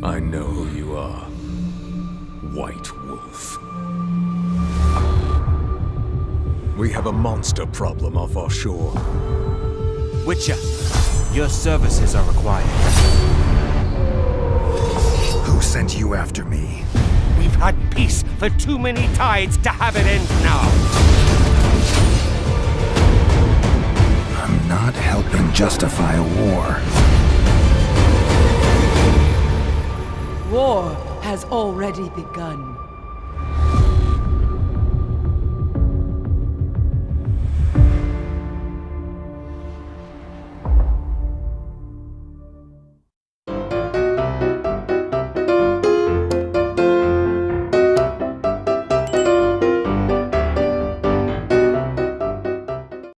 I know who you are. White Wolf. We have a monster problem off our shore. Witcher, your services are required. Who sent you after me? We've had peace for too many tides to have it end now. I'm not helping justify a war. War has already begun.